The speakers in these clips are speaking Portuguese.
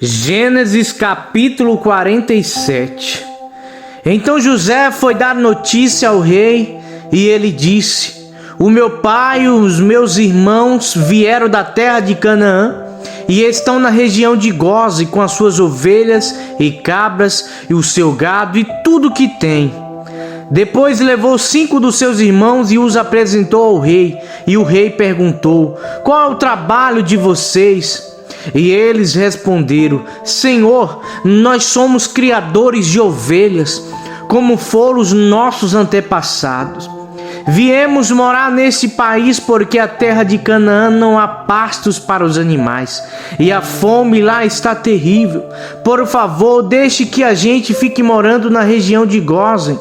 Gênesis capítulo 47. Então José foi dar notícia ao rei e ele disse: o meu pai e os meus irmãos vieram da terra de Canaã e estão na região de Gósen com as suas ovelhas e cabras e o seu gado e tudo que tem. Depois levou 5 dos seus irmãos e os apresentou ao rei. E o rei perguntou: qual é o trabalho de vocês? E eles responderam: Senhor, nós somos criadores de ovelhas, como foram os nossos antepassados. Viemos morar nesse país porque a terra de Canaã não há pastos para os animais, e a fome lá está terrível. Por favor, deixe que a gente fique morando na região de Gósen.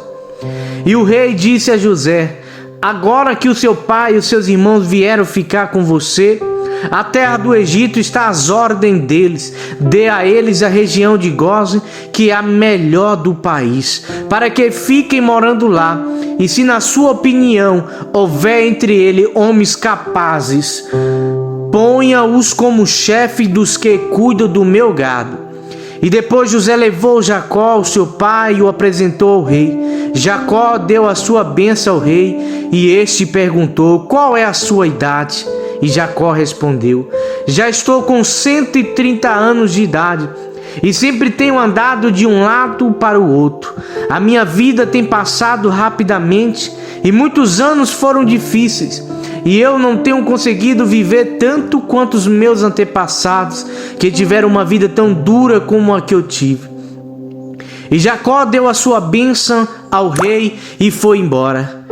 E o rei disse a José: agora que o seu pai e os seus irmãos vieram ficar com você, a terra do Egito está às ordens deles. Dê a eles a região de Gósen, que é a melhor do país, para que fiquem morando lá. E se na sua opinião houver entre eles homens capazes, ponha-os como chefe dos que cuidam do meu gado. E depois José levou Jacó, seu pai, e o apresentou ao rei. Jacó deu a sua bênção ao rei, e este perguntou: qual é a sua idade? E Jacó respondeu: já estou com 130 anos de idade, e sempre tenho andado de um lado para o outro. A minha vida tem passado rapidamente, e muitos anos foram difíceis, e eu não tenho conseguido viver tanto quanto os meus antepassados, que tiveram uma vida tão dura como a que eu tive. E Jacó deu a sua bênção ao rei e foi embora.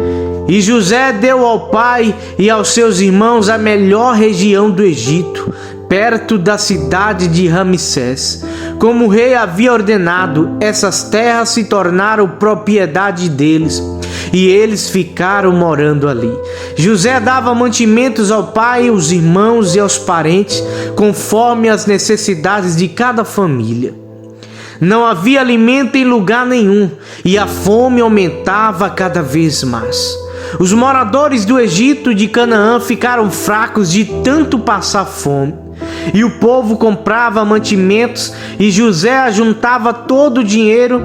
E José deu ao pai e aos seus irmãos a melhor região do Egito, perto da cidade de Ramsés. Como o rei havia ordenado, essas terras se tornaram propriedade deles, e eles ficaram morando ali. José dava mantimentos ao pai, aos irmãos e aos parentes, conforme as necessidades de cada família. Não havia alimento em lugar nenhum, e a fome aumentava cada vez mais. Os moradores do Egito e de Canaã ficaram fracos de tanto passar fome, e o povo comprava mantimentos, e José ajuntava todo o dinheiro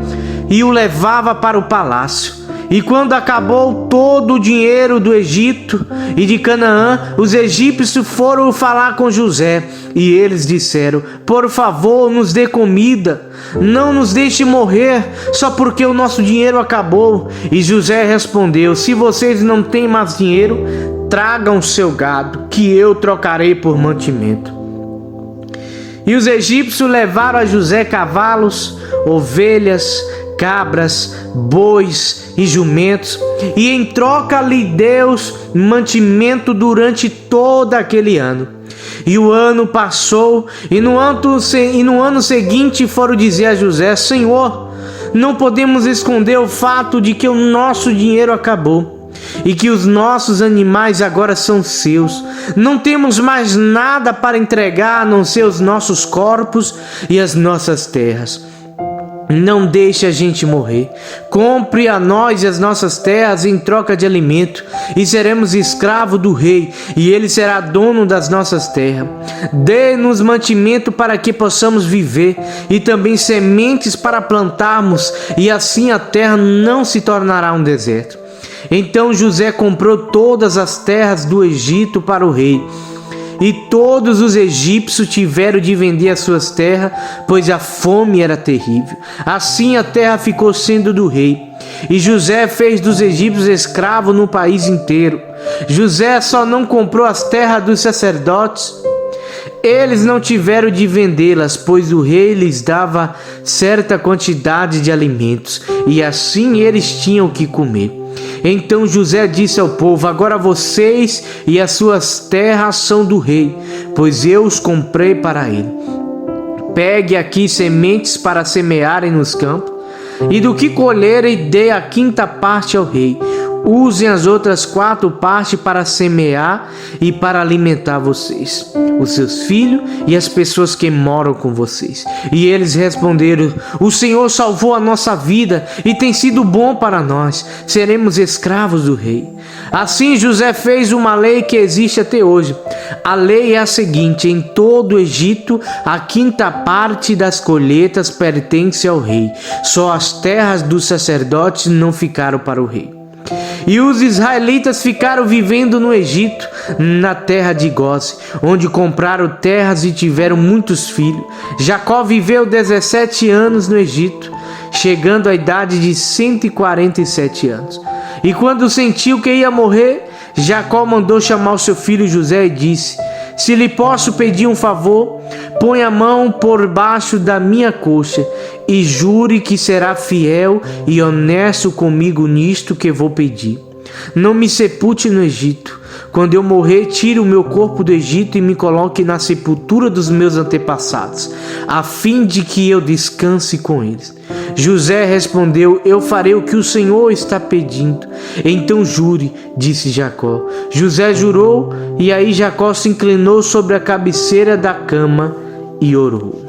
e o levava para o palácio. E quando acabou todo o dinheiro do Egito e de Canaã, os egípcios foram falar com José, e eles disseram: por favor, nos dê comida, não nos deixe morrer só porque o nosso dinheiro acabou. E José respondeu: se vocês não têm mais dinheiro, tragam seu gado, que eu trocarei por mantimento. E os egípcios levaram a José cavalos, ovelhas, cabras, bois e jumentos, e em troca lhe deu mantimento durante todo aquele ano. E o ano passou, e no ano seguinte foram dizer a José: Senhor, não podemos esconder o fato de que o nosso dinheiro acabou, e que os nossos animais agora são seus. Não temos mais nada para entregar a não ser os nossos corpos e as nossas terras. Não deixe a gente morrer. Compre a nós e as nossas terras em troca de alimento, e seremos escravos do rei, e ele será dono das nossas terras. Dê-nos mantimento para que possamos viver, e também sementes para plantarmos, e assim a terra não se tornará um deserto. Então José comprou todas as terras do Egito para o rei, e todos os egípcios tiveram de vender as suas terras, pois a fome era terrível. Assim a terra ficou sendo do rei. E José fez dos egípcios escravos no país inteiro. José só não comprou as terras dos sacerdotes. Eles não tiveram de vendê-las, pois o rei lhes dava certa quantidade de alimentos, e assim eles tinham que comer. Então José disse ao povo: agora vocês e as suas terras são do rei, pois eu os comprei para ele. Pegue aqui sementes para semearem nos campos, e do que colherem dê a 5ª parte ao rei. Usem as outras 4 partes para semear e para alimentar vocês, os seus filhos e as pessoas que moram com vocês. E eles responderam: o Senhor salvou a nossa vida e tem sido bom para nós. Seremos escravos do rei. Assim José fez uma lei que existe até hoje. A lei é a seguinte: em todo o Egito, a quinta parte das colheitas pertence ao rei. Só as terras dos sacerdotes não ficaram para o rei. E os israelitas ficaram vivendo no Egito, na terra de Gósen, onde compraram terras e tiveram muitos filhos. Jacó viveu 17 anos no Egito, chegando à idade de 147 anos. E quando sentiu que ia morrer, Jacó mandou chamar o seu filho José e disse: se lhe posso pedir um favor, põe a mão por baixo da minha coxa e jure que será fiel e honesto comigo nisto que vou pedir. Não me sepulte no Egito. Quando eu morrer, tire o meu corpo do Egito e me coloque na sepultura dos meus antepassados, a fim de que eu descanse com eles. José respondeu: eu farei o que o Senhor está pedindo. Então jure, disse Jacó. José jurou, e aí Jacó se inclinou sobre a cabeceira da cama e orou.